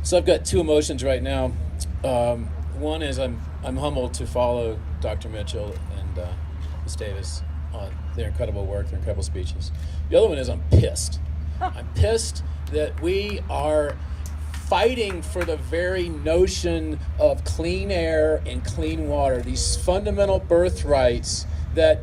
So I've got two emotions right now. One is I'm humbled to follow Dr. Mitchell and Ms. Davis on their incredible work, their incredible speeches. The other one is I'm pissed. I'm pissed that we are fighting for the very notion of clean air and clean water, these fundamental birthrights that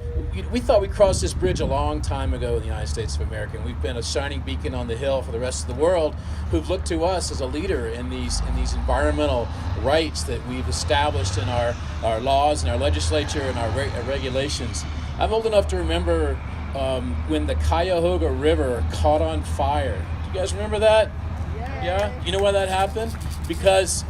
we thought we crossed this bridge a long time ago in the United States of America, and we've been a shining beacon on the hill for the rest of the world, who've looked to us as a leader in these environmental rights that we've established in our laws and our legislature and our regulations. I'm old enough to remember when the Cuyahoga River caught on fire. Do you guys remember that? Yeah? You know why that happened? Because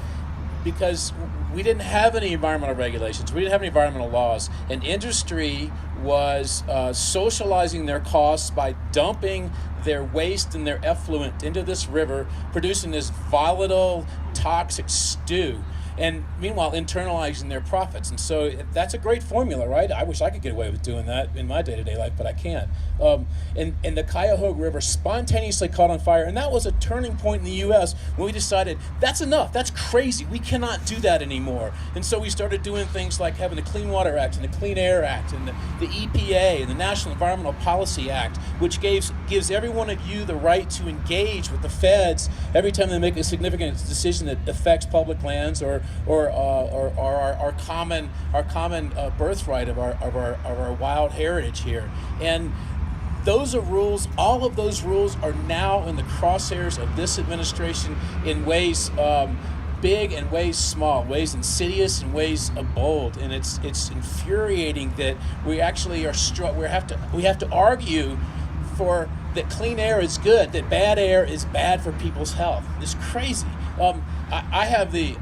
we didn't have any environmental regulations. We didn't have any environmental laws. And industry was socializing their costs by dumping their waste and their effluent into this river, producing this volatile, toxic stew. And meanwhile, internalizing their profits. And so that's a great formula, right? I wish I could get away with doing that in my day-to-day life, but I can't. And the Cuyahoga River spontaneously caught on fire. And that was a turning point in the U.S. when we decided, that's enough. That's crazy. We cannot do that anymore. And so we started doing things like having the Clean Water Act and the Clean Air Act and the EPA and the National Environmental Policy Act, which gives every one of you the right to engage with the feds every time they make a significant decision that affects public lands or our common birthright of our wild heritage here. And those are rules. All of those rules are now in the crosshairs of this administration in ways big and ways small, ways insidious and ways bold. And it's infuriating that we actually we have to argue for that clean air is good, that bad air is bad for people's health. It's crazy. I have the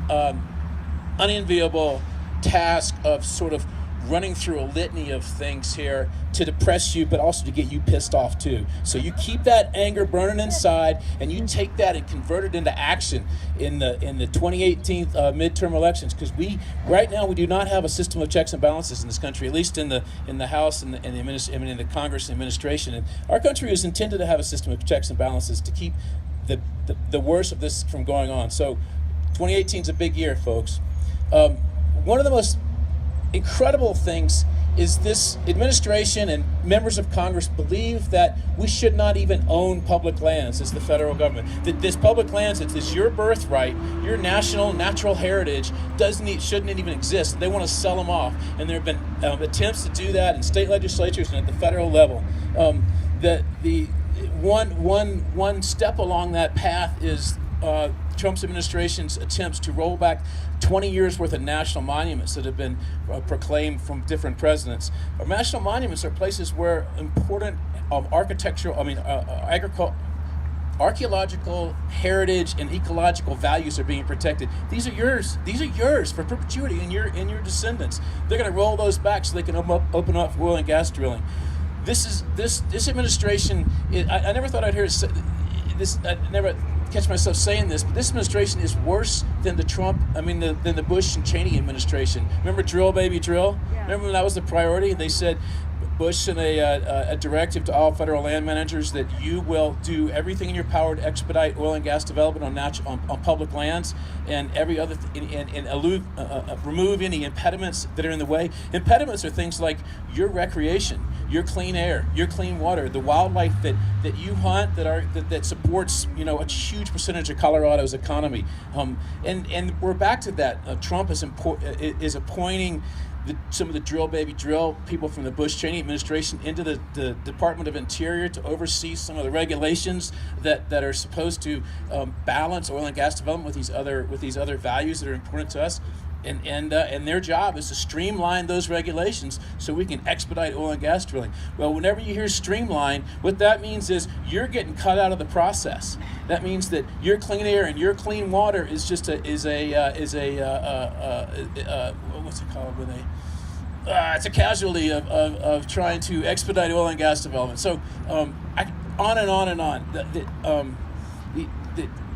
unenviable task of sort of running through a litany of things here to depress you, but also to get you pissed off too. So you keep that anger burning inside, and you take that and convert it into action in the 2018 midterm elections. Because right now we do not have a system of checks and balances in this country, at least in the House and in the Congress and administration. And our country is intended to have a system of checks and balances to keep the worst of this from going on. So 2018 is a big year, folks. One of the most incredible things is this administration and members of Congress believe that we should not even own public lands as the federal government. That this public lands, it's your birthright, your natural heritage, shouldn't even exist. They want to sell them off. And there have been attempts to do that in state legislatures and at the federal level. The one step along that path is Trump's administration's attempts to roll back 20 years worth of national monuments that have been proclaimed from different presidents. National monuments are places where important archaeological heritage and ecological values are being protected. These are yours. These are yours for perpetuity in your descendants. They're going to roll those back so they can open up for oil and gas drilling. This administration. I never thought I'd hear this. I never catch myself saying this, but this administration is worse than than the Bush and Cheney administration. Remember drill, baby, drill? Yeah. Remember when that was the priority? They said, Bush sent a directive to all federal land managers that you will do everything in your power to expedite oil and gas development on public lands and every other remove any impediments that are in the way. Impediments are things like your recreation, your clean air, your clean water, the wildlife that you hunt that supports a huge percentage of Colorado's economy. And we're back to that. Trump is appointing some of the drill baby drill people from the Bush Cheney administration into the Department of Interior to oversee some of the regulations that are supposed to balance oil and gas development with these other values that are important to us. And their job is to streamline those regulations so we can expedite oil and gas drilling. Well, whenever you hear streamline, what that means is you're getting cut out of the process. That means that your clean air and your clean water is what's it called when they. It's a casualty of trying to expedite oil and gas development. So on and on and on.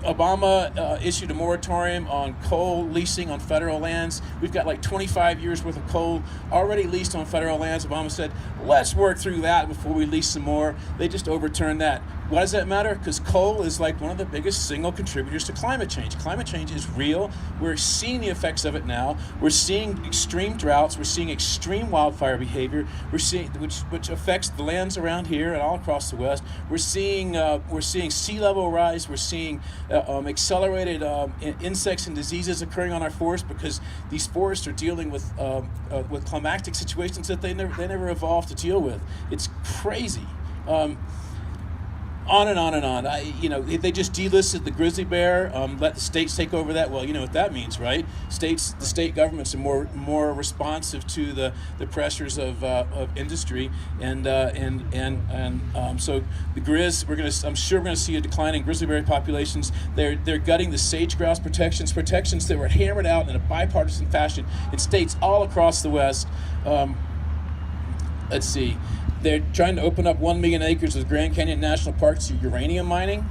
Obama issued a moratorium on coal leasing on federal lands. We've got like 25 years worth of coal already leased on federal lands. Obama said, let's work through that before we lease some more. They just overturned that. Why does that matter? Because coal is like one of the biggest single contributors to climate change. Climate change is real. We're seeing the effects of it now. We're seeing extreme droughts. We're seeing extreme wildfire behavior. We're seeing which affects the lands around here and all across the West. We're seeing sea level rise. We're seeing accelerated insects and diseases occurring on our forests because these forests are dealing with climatic situations that they never evolved to deal with. It's crazy. On and on and on. They just delisted the grizzly bear. Let the states take over that. Well, you know what that means, right? The state governments are more responsive to the pressures of industry, and so the grizz. I'm sure we're gonna see a decline in grizzly bear populations. They're gutting the sage grouse protections that were hammered out in a bipartisan fashion in states all across the West. Let's see. They're trying to open up 1 million acres of Grand Canyon National Park to uranium mining.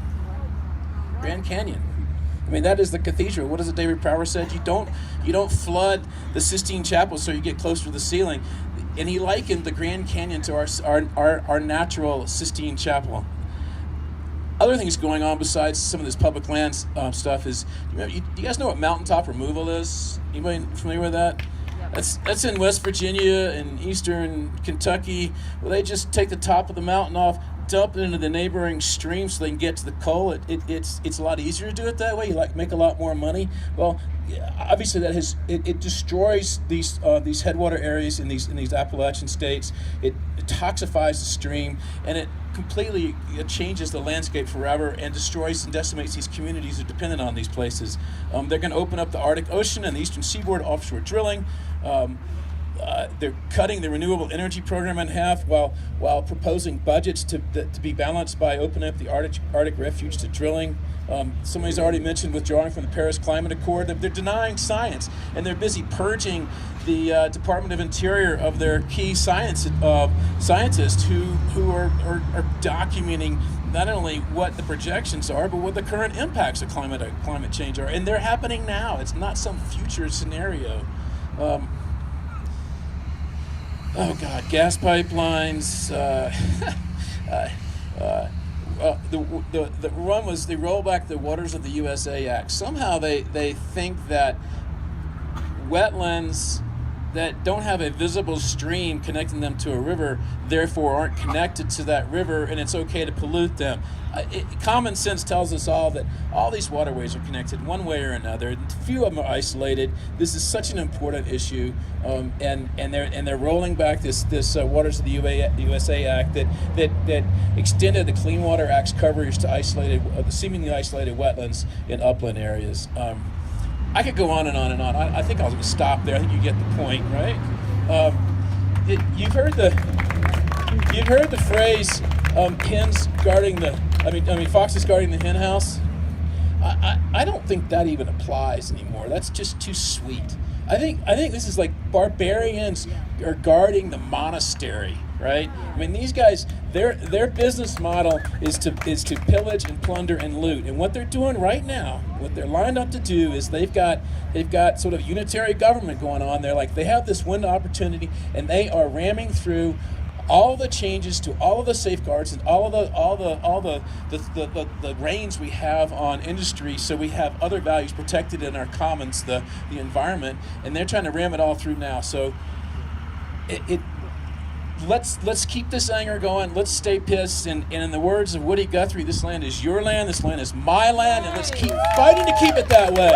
Grand Canyon. I mean, that is the cathedral. What is it David Prower said? You don't flood the Sistine Chapel so you get closer to the ceiling. And he likened the Grand Canyon to our natural Sistine Chapel. Other things going on besides some of this public lands stuff is, do you guys know what mountaintop removal is? Anybody familiar with that? That's in West Virginia and eastern Kentucky, where they just take the top of the mountain off, dump it into the neighboring stream so they can get to the coal. It's a lot easier to do it that way. You make a lot more money. Well, obviously it destroys these headwater areas in these Appalachian states. It toxifies the stream, and it completely changes the landscape forever and destroys and decimates these communities that are dependent on these places. They're going to open up the Arctic Ocean and the eastern seaboard offshore drilling. They're cutting the renewable energy program in half while proposing budgets to be balanced by opening up the Arctic refuge to drilling. Somebody's already mentioned withdrawing from the Paris Climate Accord. They're denying science, and they're busy purging the Department of Interior of their key scientists who are documenting not only what the projections are, but what the current impacts of climate change are. And they're happening now. It's not some future scenario. Oh God, gas pipelines. The run was they roll back the Waters of the USA Act. Somehow they think that wetlands that don't have a visible stream connecting them to a river, therefore aren't connected to that river, and it's okay to pollute them. Common sense tells us all that all these waterways are connected one way or another. Few of them are isolated. This is such an important issue, and they're rolling back this Waters of the USA Act that extended the Clean Water Act's coverage to seemingly isolated wetlands in upland areas. I could go on and on and on. I think I'll stop there. I think you get the point, right? You've heard the phrase foxes guarding the hen house. I don't think that even applies anymore. That's just too sweet. I think this is like barbarians are guarding the monastery, right? I mean, these guys, their business model is to pillage and plunder and loot. And what they're doing right now, what they're lined up to do is they've got sort of unitary government going on. They have this window of opportunity, and they are ramming through all the changes to all of the safeguards and all the reins we have on industry, so we have other values protected in our commons, the environment, and they're trying to ram it all through now. So let's keep this anger going. Let's stay pissed. And in the words of Woody Guthrie, this land is your land, this land is my land, and let's keep fighting to keep it that way.